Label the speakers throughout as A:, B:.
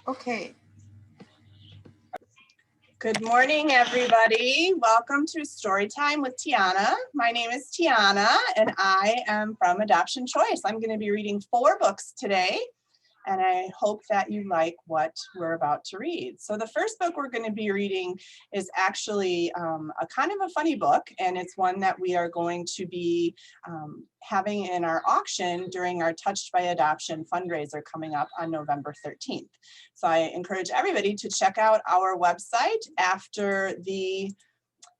A: Okay. Good morning, everybody. Welcome to Storytime with Tiana. My name is Tiana, and I am from Adoption Choice. I'm going to be reading 4 books today, and I hope that you like what we're about to read. So the first book we're going to be reading is actually a kind of a funny book, and it's one that we are going to be having in our auction during our Touched by Adoption fundraiser coming up on November 13th. So I encourage everybody to check out our website after the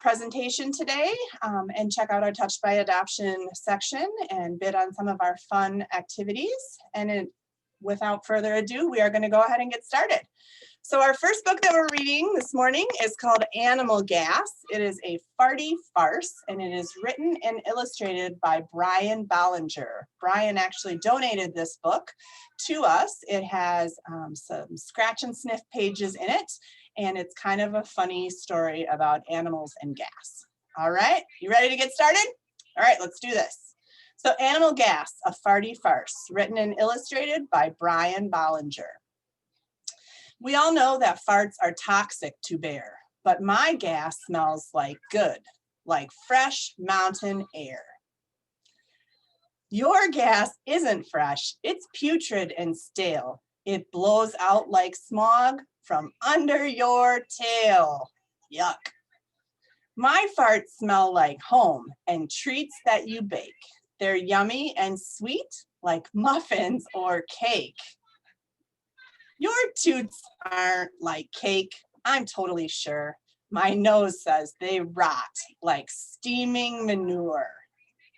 A: presentation today and check out our Touched by Adoption section and bid on some of our fun activities. And without further ado, we are going to go ahead and get started. So our first book that we're reading this morning is called Animal Gas. It is a farty farce, and it is written and illustrated by Brian Ballinger. Brian actually donated this book to us. It has some scratch and sniff pages in it, and it's kind of a funny story about animals and gas. All right, you ready to get started? All right, let's do this. So Animal Gas, a farty farce, written and illustrated by Brian Ballinger. We all know that farts are toxic to bear, but my gas smells like good, like fresh mountain air. Your gas isn't fresh, it's putrid and stale. It blows out like smog from under your tail. Yuck. My farts smell like home and treats that you bake. They're yummy and sweet like muffins or cake. Your toots aren't like cake, I'm totally sure. My nose says they rot like steaming manure.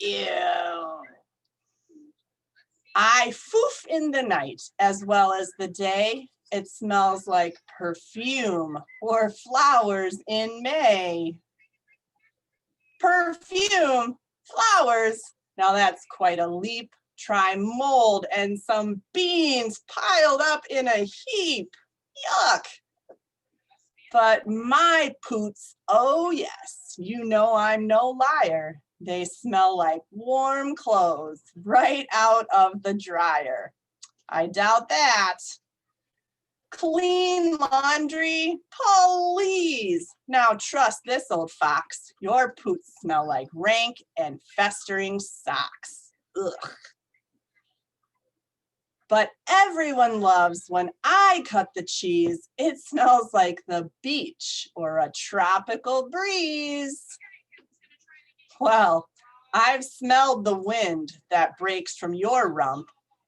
A: Ew. I foof in the night as well as the day. It smells like perfume or flowers in May. Perfume, flowers, now that's quite a leap. Try mold and some beans piled up in a heap. Yuck. But my poots, oh yes, you know I'm no liar. They smell like warm clothes right out of the dryer. I doubt that. Clean laundry, please. Now trust this old fox. Your poots smell like rank and festering socks. Ugh. But everyone loves when I cut the cheese. It smells like the beach or a tropical breeze. Well, I've smelled the wind that breaks from your rump.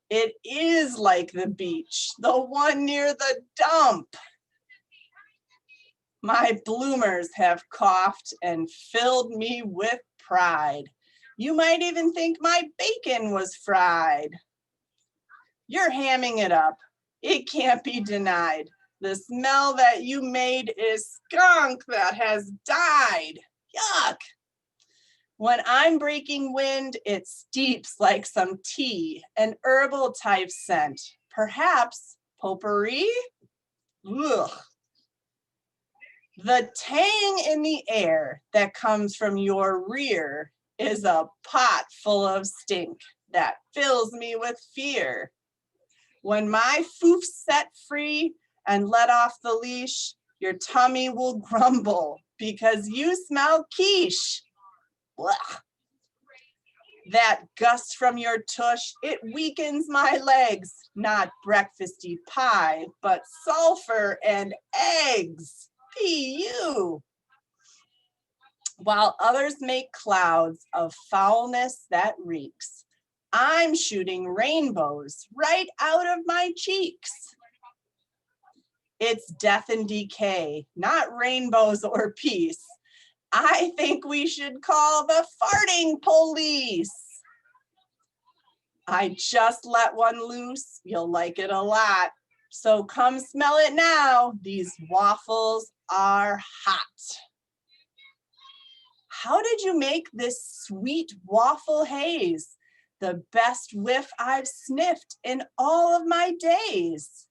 A: It is like the beach, the one near the dump. My bloomers have coughed and filled me with pride. You might even think my bacon was fried. You're hamming it up. It can't be denied. The smell that you made is skunk that has died. Yuck. When I'm breaking wind, it steeps like some tea, an herbal type scent, perhaps potpourri? Ugh. The tang in the air that comes from your rear is a pot full of stink that fills me with fear. When my foof's set free and let off the leash, your tummy will grumble because you smell quiche. Blah. That gust from your tush, it weakens my legs. Not breakfasty pie, but sulfur and eggs. P.U. While others make clouds of foulness that reeks, I'm shooting rainbows right out of my cheeks. It's death and decay, not rainbows or peace. I think we should call the farting police. I just let one loose. You'll like it a lot. So come smell it now. These waffles are hot. How did you make this sweet waffle haze? The best whiff I've sniffed in all of my days.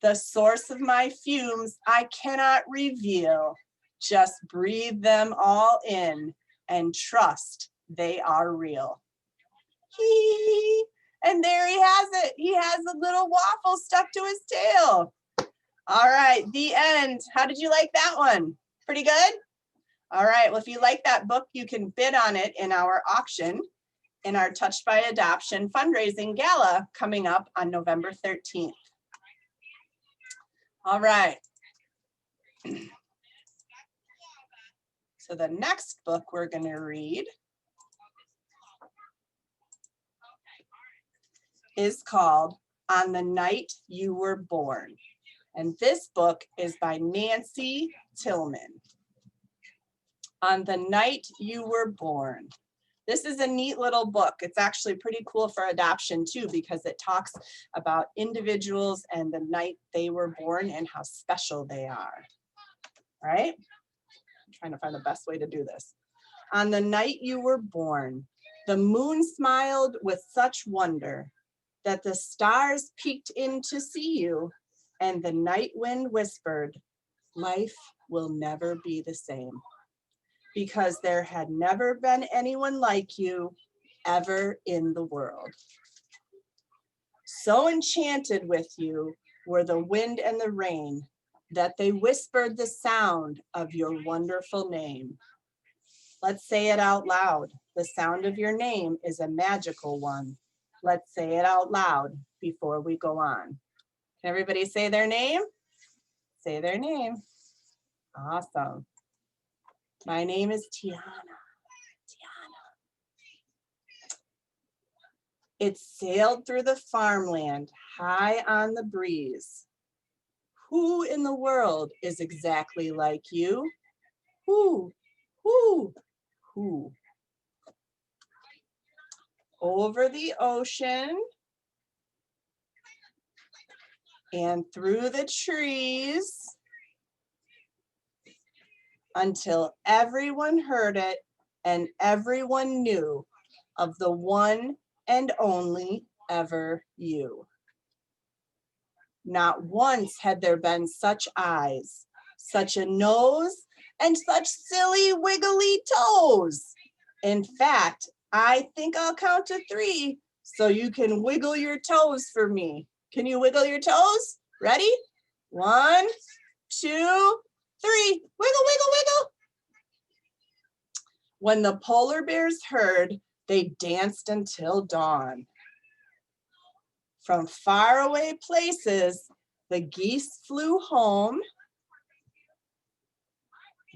A: The source of my fumes I cannot reveal. Just breathe them all in and trust they are real. Hee, and there he has it. He has a little waffle stuck to his tail. All right, the end. How did you like that one? Pretty good? All right, well, if you like that book, you can bid on it in our auction in our Touched by Adoption fundraising gala coming up on November 13th. All right. So the next book we're going to read is called On the Night You Were Born. And this book is by Nancy Tillman. On the Night You Were Born. This is a neat little book. It's actually pretty cool for adoption too, because it talks about individuals and the night they were born and how special they are. All right? I'm trying to find the best way to do this. On the night you were born, the moon smiled with such wonder that the stars peeked in to see you, and the night wind whispered, life will never be the same, because there had never been anyone like you ever in the world. So enchanted with you were the wind and the rain that they whispered the sound of your wonderful name. Let's say it out loud. The sound of your name is a magical one. Let's say it out loud before we go on. Can everybody say their name? Say their name. Awesome. My name is Tiana. It sailed through the farmland, high on the breeze. Who in the world is exactly like you? Who? Over the ocean and through the trees until everyone heard it and everyone knew of the one and only ever you. Not once had there been such eyes, such a nose, and such silly wiggly toes. In fact, I think I'll count to 3 so you can wiggle your toes for me. Can you wiggle your toes? Ready? 1, 2, 3. Wiggle, wiggle, wiggle. When the polar bears heard, they danced until dawn. From faraway places, the geese flew home.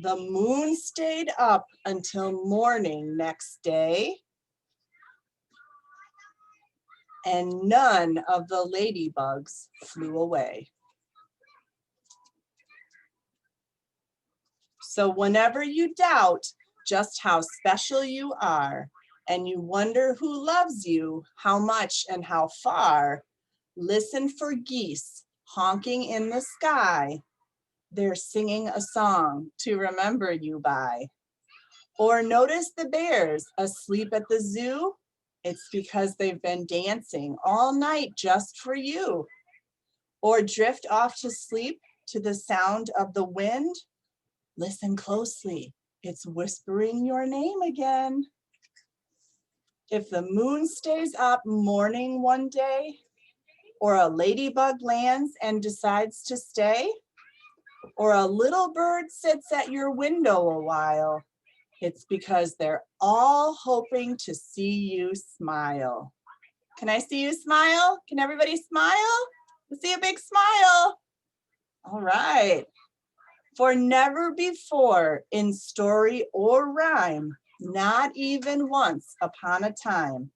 A: The moon stayed up until morning next day. And none of the ladybugs flew away. So whenever you doubt just how special you are, and you wonder who loves you, how much and how far, listen for geese honking in the sky. They're singing a song to remember you by. Or notice the bears asleep at the zoo. It's because they've been dancing all night just for you. Or drift off to sleep to the sound of the wind. Listen closely, it's whispering your name again. If the moon stays up morning one day, or a ladybug lands and decides to stay, or a little bird sits at your window a while, it's because they're all hoping to see you smile. Can I see you smile? Can everybody smile? Let's see a big smile. All right. For never before in story or rhyme, not even once upon a time,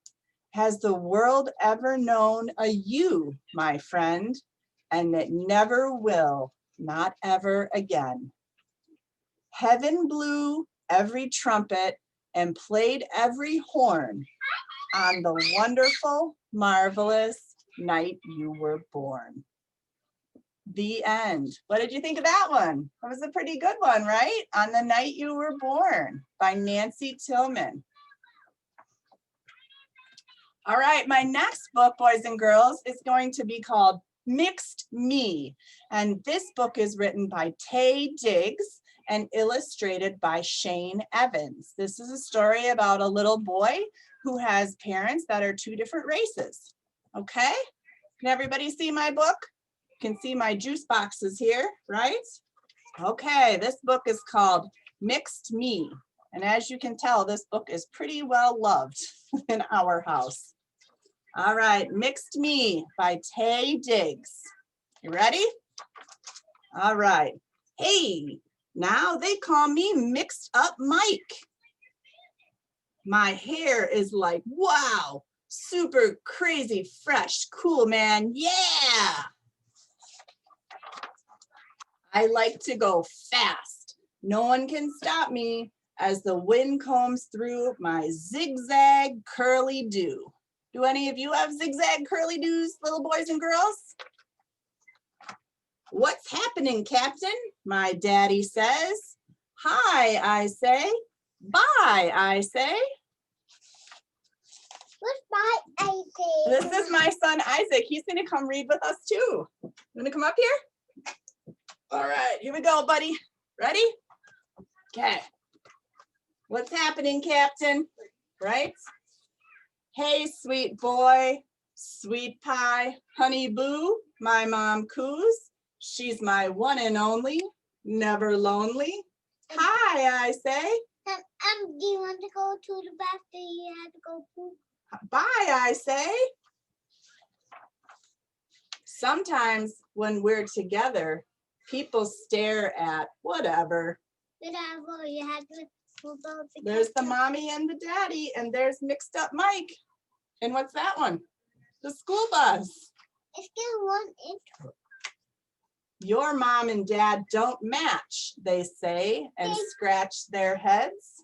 A: has the world ever known a you, my friend, and it never will, not ever again. Heaven blew every trumpet and played every horn on the wonderful, marvelous night you were born. The end. What did you think of that one? That was a pretty good one, right? On the Night You Were Born by Nancy Tillman. All right, my next book, boys and girls, is going to be called Mixed Me. And this book is written by Taye Diggs and illustrated by Shane Evans. This is a story about a little boy who has parents that are 2 different races. Okay? Can everybody see my book? can see my juice boxes here, right? Okay, this book is called Mixed Me. And as you can tell, this book is pretty well loved in our house. All right, Mixed Me by Taye Diggs. You ready? All right. Hey, now they call me Mixed Up Mike. My hair is like, wow, super crazy, fresh, cool, man. Yeah. I like to go fast. No one can stop me as the wind combs through my zigzag curly do. Do any of you have zigzag curly doos, little boys and girls? What's happening, Captain? My daddy says. Hi, I say. Bye, I say.
B: What's bye, I say?
A: This is my son, Isaac. He's gonna come read with us too. You wanna come up here? All right, here we go, buddy. Ready? Okay. What's happening, Captain? Right? Hey, sweet boy, sweet pie, honey boo, my mom coos. She's my one and only, never lonely. Hi, I say.
B: Do you want to go to the bathroom? You have to go poop.
A: Bye, I say. Sometimes when we're together, people stare at whatever.
B: Whatever, you have to poop out the
A: There's the mommy and the daddy, and there's Mixed Up Mike. And what's that one? The school bus.
B: It's still one intro.
A: Your mom and dad don't match, they say, and scratch their heads.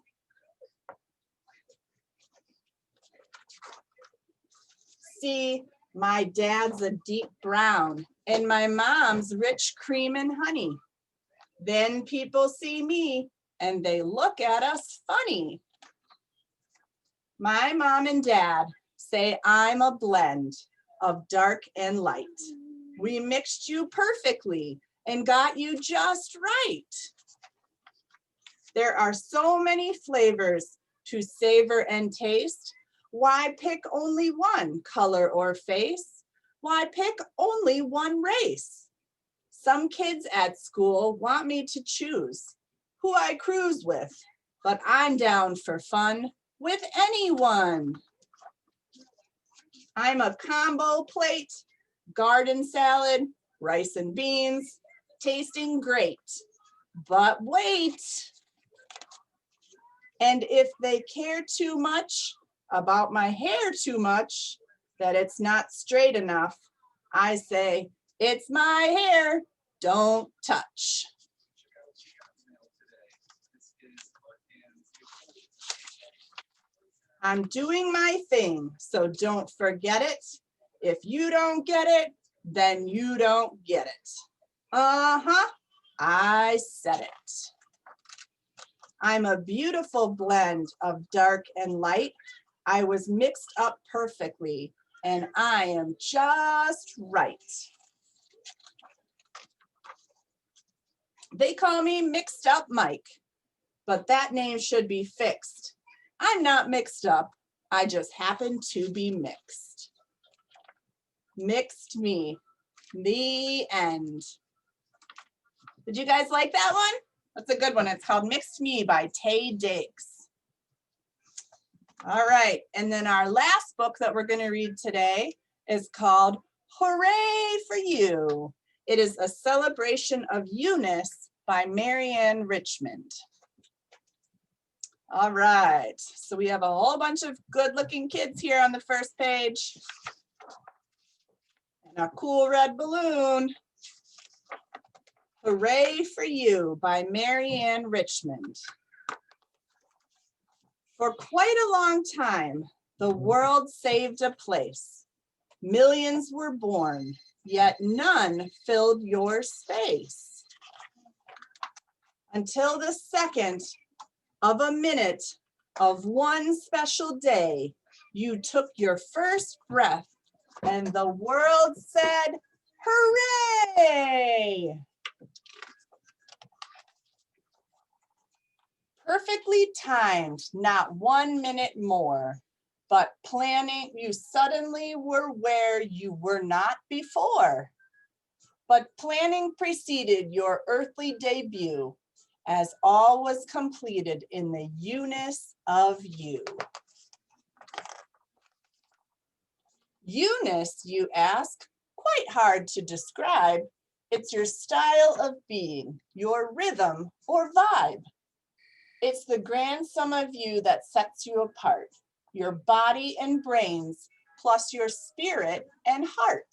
A: See, my dad's a deep brown, and my mom's rich cream and honey. Then people see me, and they look at us funny. My mom and dad say I'm a blend of dark and light. We mixed you perfectly and got you just right. There are so many flavors to savor and taste. Why pick only one color or face? Why pick only one race? Some kids at school want me to choose who I cruise with, but I'm down for fun with anyone. I'm a combo plate, garden salad, rice and beans, tasting great. But wait, and if they care too much about my hair too much, that it's not straight enough, I say, it's my hair, don't touch. I'm doing my thing, so don't forget it. If you don't get it, then you don't get it. Uh-huh, I said it. I'm a beautiful blend of dark and light. I was mixed up perfectly, and I am just right. They call me Mixed Up Mike, but that name should be fixed. I'm not mixed up, I just happen to be mixed. Mixed Me, the end. Did you guys like that one? That's a good one. It's called Mixed Me by Taye Diggs. All right, and then our last book that we're going to read today is called Hooray for You. It is a celebration of Eunice by Marianne Richmond. All right, so we have a whole bunch of good-looking kids here on the first page. And a cool red balloon. Hooray for You by Marianne Richmond. For quite a long time, the world saved a place. Millions were born, yet none filled your space. Until the second of a minute of one special day, you took your first breath and the world said, hooray! Perfectly timed, not 1 minute more, but planning, you suddenly were where you were not before. but planning preceded your earthly debut, as all was completed in the you-ness of you. You-ness, you ask, quite hard to describe. It's your style of being, your rhythm or vibe. It's the grand sum of you that sets you apart, your body and brains, plus your spirit and heart.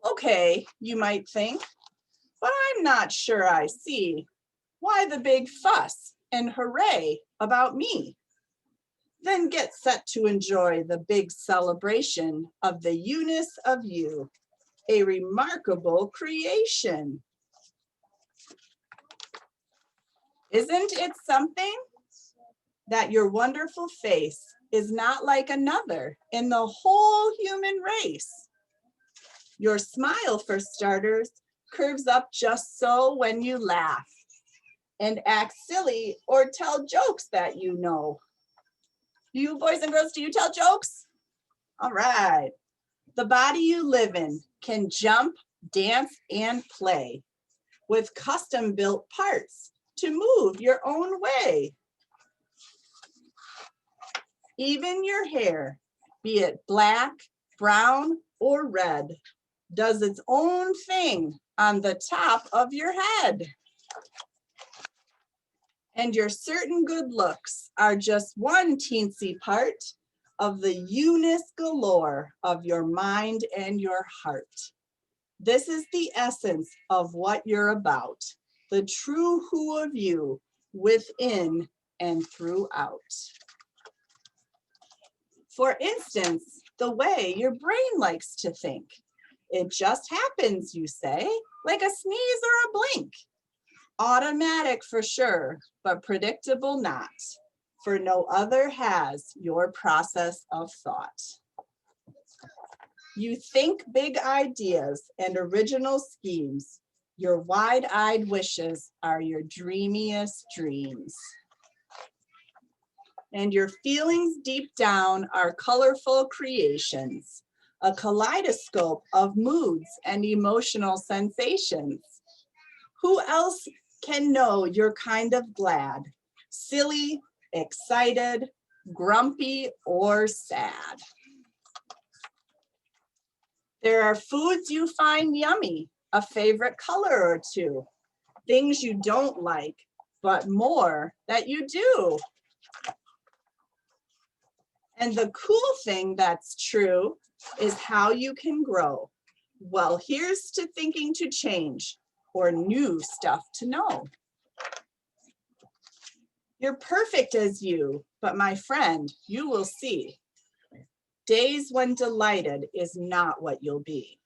A: Okay, you might think, but I'm not sure I see. Why the big fuss and hooray about me? Then get set to enjoy the big celebration of the you-ness of you, a remarkable creation. Isn't it something that your wonderful face is not like another in the whole human race? Your smile, for starters, curves up just so when you laugh and act silly or tell jokes that you know. You boys and girls, do you tell jokes? All right. The body you live in can jump, dance, and play with custom-built parts to move your own way. Even your hair, be it black, brown, or red, does its own thing on the top of your head. And your certain good looks are just one teensy part of the you-ness galore of your mind and your heart. This is the essence of what you're about, the true who of you, within and throughout. For instance, the way your brain likes to think. It just happens, you say, like a sneeze or a blink. Automatic for sure, but predictable not, for no other has your process of thought. You think big ideas and original schemes. Your wide-eyed wishes are your dreamiest dreams. And your feelings deep down are colorful creations, a kaleidoscope of moods and emotional sensations. Who else can know you're kind of glad, silly, excited, grumpy, or sad? There are foods you find yummy, a favorite color or two, things you don't like, but more that you do. And the cool thing that's true is how you can grow. Well, here's to thinking to change or new stuff to know. You're perfect as you, but my friend, you will see. Days when delighted is not what you'll be.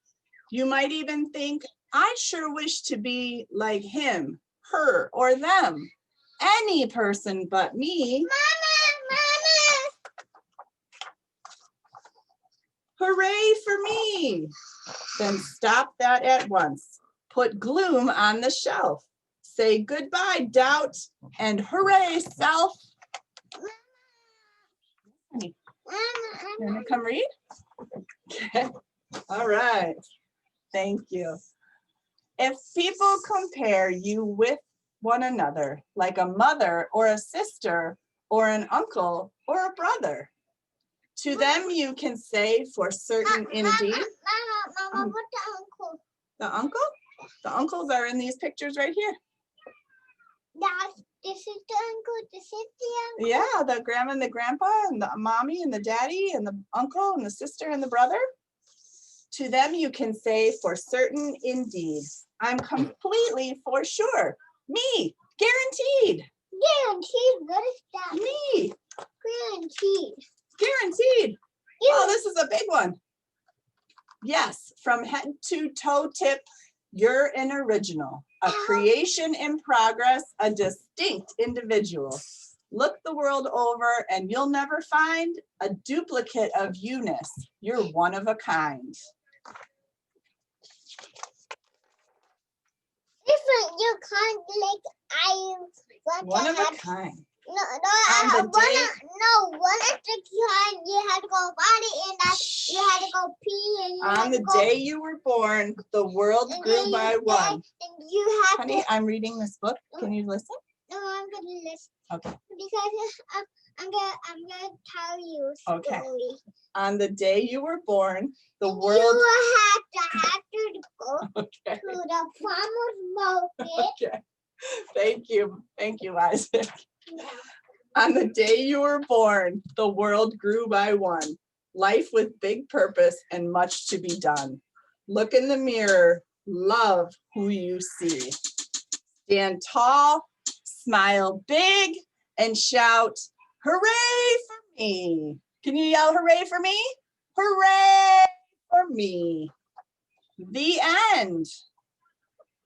A: You might even think, I sure wish to be like him, her, or them. Any person but me.
B: Mama,
A: Hooray for me. Then stop that at once. Put gloom on the shelf. Say goodbye, doubt, and hooray, self. You want to come read? Okay. All right. Thank you. If people compare you with one another, like a mother or a sister or an uncle or a brother, to them you can say for certain indeed.
B: Mama, what the uncle?
A: The uncle? The uncles are in these pictures right here.
B: This is the uncle, this is the uncle.
A: Yeah, the grandma and the grandpa and the mommy and the daddy and the uncle and the sister and the brother. To them you can say for certain indeed. I'm completely for sure. Me, guaranteed.
B: Guaranteed, what is that?
A: Me,
B: Guaranteed.
A: guaranteed. Oh, this is a big one. Yes, from head to toe tip, you're an original, a creation in progress, a distinct individual. Look the world over and you'll never find a duplicate of you-ness. You're one of a kind.
B: Different, you can't like I want
A: One
B: to
A: of
B: have
A: a kind.
B: No,
A: On the day,
B: one at the time you had to go body and that you had to go pee and you
A: on
B: had
A: the
B: to go.
A: day you were born, the world
B: And
A: grew by one.
B: And you had
A: Honey,
B: to.
A: I'm reading this book. Can you listen?
B: No, I'm gonna listen.
A: Okay.
B: Because I'm gonna tell you a story.
A: Okay. On the day you were born, the
B: And
A: world.
B: you had to go
A: Okay.
B: to the farmer's market.
A: Okay. Thank you, Isaac.
B: Yeah.
A: On the day you were born, the world grew by one. Life with big purpose and much to be done. Look in the mirror, love who you see. Stand tall, smile big, and shout, hooray for me. Can you yell hooray for me? Hooray for me. The end.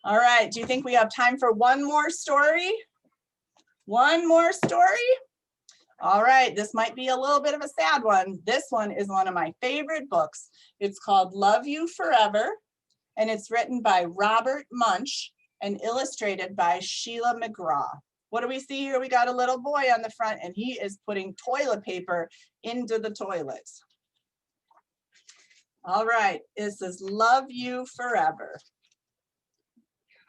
A: All right, do you think we have time for one more story? One more story? All right, this might be a little bit of a sad one. This one is one of my favorite books. It's called Love You Forever, and it's written by Robert Munsch and illustrated by Sheila McGraw. What do we see here? We got a little boy on the front, and he is putting toilet paper into the toilet. All right, it says Love You Forever.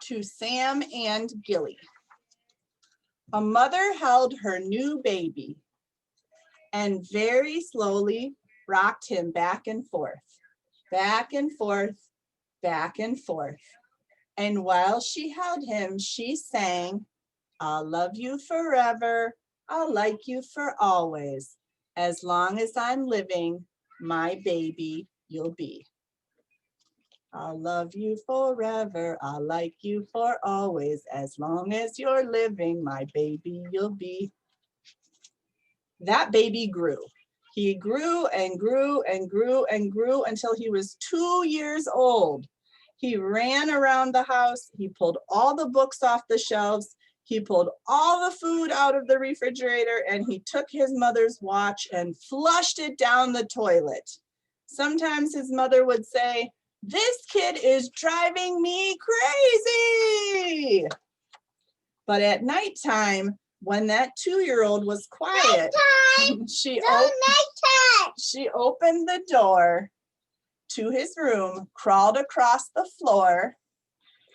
A: To Sam and Gilly. A mother held her new baby and very slowly rocked him back and forth, back and forth, back and forth. And while she held him, she sang, I'll love you forever, I'll like you for always. As long as I'm living, my baby you'll be. I'll love you forever, I'll like you for always. As long as you're living, my baby you'll be. That baby grew. He grew and grew and grew and grew until he was 2 years old. He ran around the house. He pulled all the books off the shelves. He pulled all the food out of the refrigerator, and he took his mother's watch and flushed it down the toilet. Sometimes his mother would say, this kid is driving me crazy. But at nighttime, when that 2-year-old was quiet, she opened the door to his room, crawled across the floor,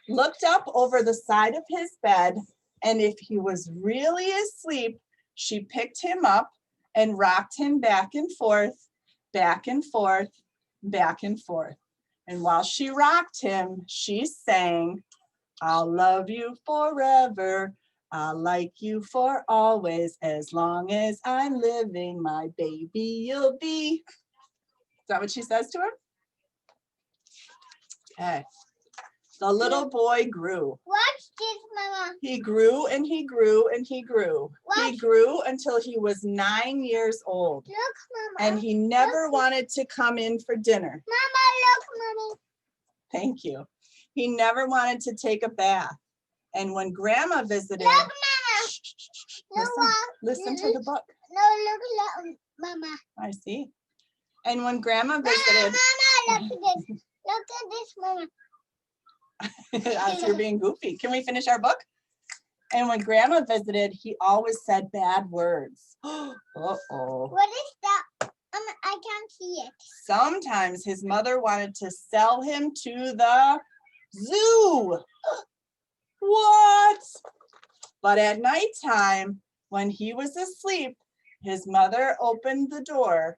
A: looked up over the side of his bed, and if he was really asleep, she picked him up and rocked him back and forth, back and forth, back and forth. And while she rocked him, she sang, I'll love you forever, I'll like you for always. As long as I'm living, my baby you'll be. Is that what she says to him? Okay. The little boy grew.
B: Watch this, Mama.
A: He grew and he grew and he grew.
B: What?
A: He grew until he was 9 years old.
B: Look, Mama.
A: And he never wanted to come in for dinner.
B: Mama, look, Mommy.
A: Thank you. He never wanted to take a bath. And when Grandma visited,
B: Look, Mama.
A: shh, shh, shh, listen to the book.
B: No, look, Mama.
A: I see. And when Grandma visited,
B: Mama, look at this. Look at this, Mama.
A: you're being goofy. Can we finish our book? And when Grandma visited, he always said bad words. Uh-oh.
B: What is that? I can't see it.
A: Sometimes his mother wanted to sell him to the zoo. What? But at nighttime, when he was asleep, his mother opened the door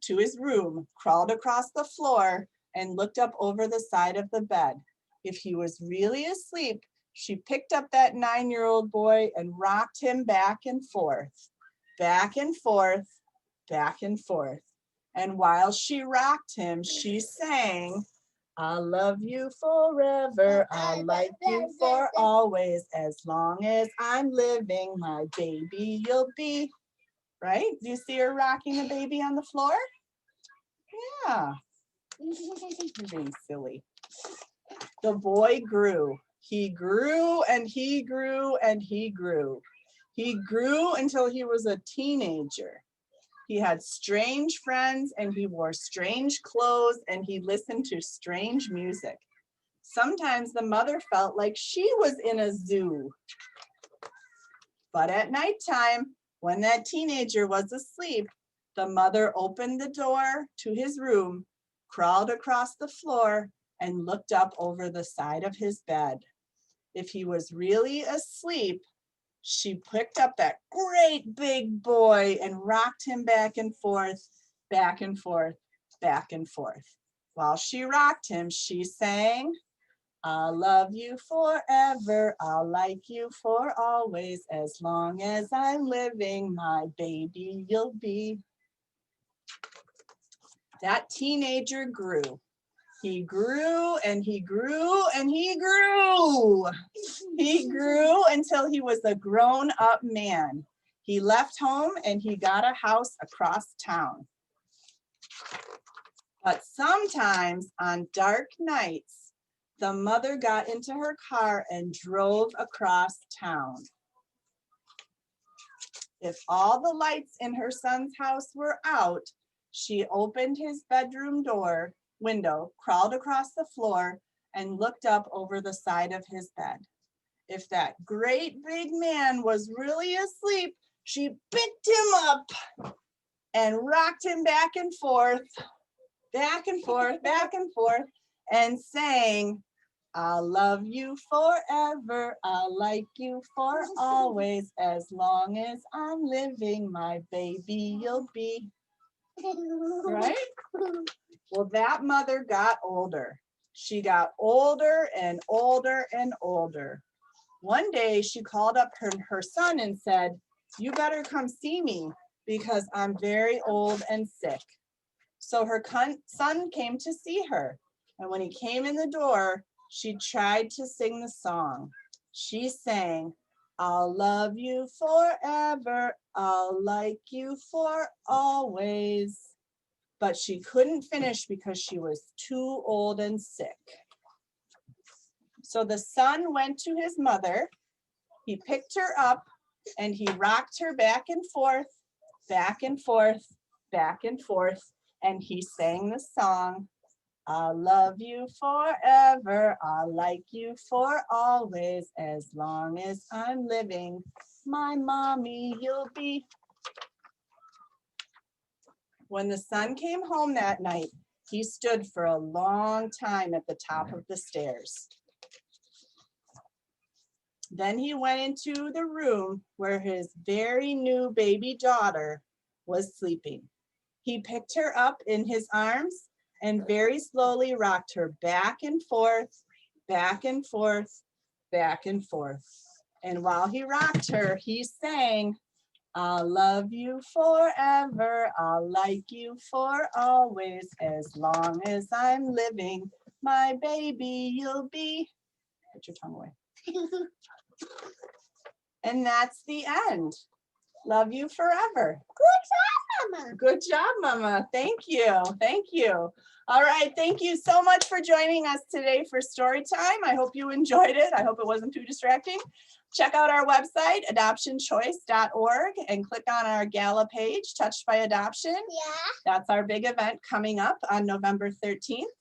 A: to his room, crawled across the floor, and looked up over the side of the bed. If he was really asleep, she picked up that 9-year-old boy and rocked him back and forth, back and forth, back and forth. And while she rocked him, she sang, I'll love you forever, I'll like you for always. As long as I'm living, my baby you'll be. Right? Do you see her rocking the baby on the floor? Yeah. You're being silly. The boy grew. He grew and he grew and he grew. He grew until he was a teenager. He had strange friends and he wore strange clothes and he listened to strange music. Sometimes the mother felt like she was in a zoo. But at nighttime, when that teenager was asleep, the mother opened the door to his room, crawled across the floor, and looked up over the side of his bed. If he was really asleep, she picked up that great big boy and rocked him back and forth, back and forth, back and forth. While she rocked him, she sang, "I'll love you forever, I'll like you for always, as long as I'm living, my baby you'll be." That teenager grew. He grew and he grew and he grew. He grew until he was a grown-up man. He left home and he got a house across town. But sometimes on dark nights, the mother got into her car and drove across town. If all the lights in her son's house were out, she opened his bedroom window, crawled across the floor, and looked up over the side of his bed. If that great big man was really asleep, she picked him up and rocked him back and forth, back and forth, back and forth, and sang, "I'll love you forever, I'll like you for always, as long as I'm living, my baby you'll be." Right? Well, that mother got older. She got older and older and older. One day she called up her son and said, "You better come see me because I'm very old and sick." So her son came to see her. And when he came in the door, she tried to sing the song. She sang, "I'll love you forever, I'll like you for always." But she couldn't finish because she was too old and sick. So the son went to his mother, he picked her up, and he rocked her back and forth, back and forth, back and forth, and he sang the song, "I'll love you forever, I'll like you for always, as long as I'm living, my mommy you'll be." When the son came home that night, he stood for a long time at the top of the stairs. Then he went into the room where his very new baby daughter was sleeping. He picked her up in his arms and very slowly rocked her back and forth, back and forth, back and forth. And while he rocked her, he sang, "I'll love you forever, I'll like you for always, as long as I'm living, my baby you'll be." Put your tongue away. And that's the end. Love you forever.
B: Good job, Mama.
A: Good job, Mama. Thank you. Thank you. All right. Thank you so much for joining us today for Storytime. I hope you enjoyed it. I hope it wasn't too distracting. Check out our website, adoptionchoice.org, and click on our gala page, Touched by Adoption.
B: Yeah.
A: That's our big event coming up on November 13th.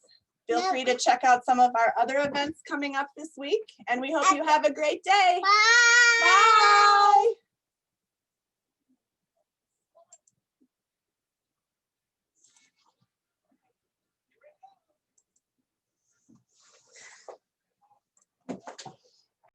A: Feel free to check out some of our other events coming up this week, and we hope you have a great day.
B: Bye.
A: Bye.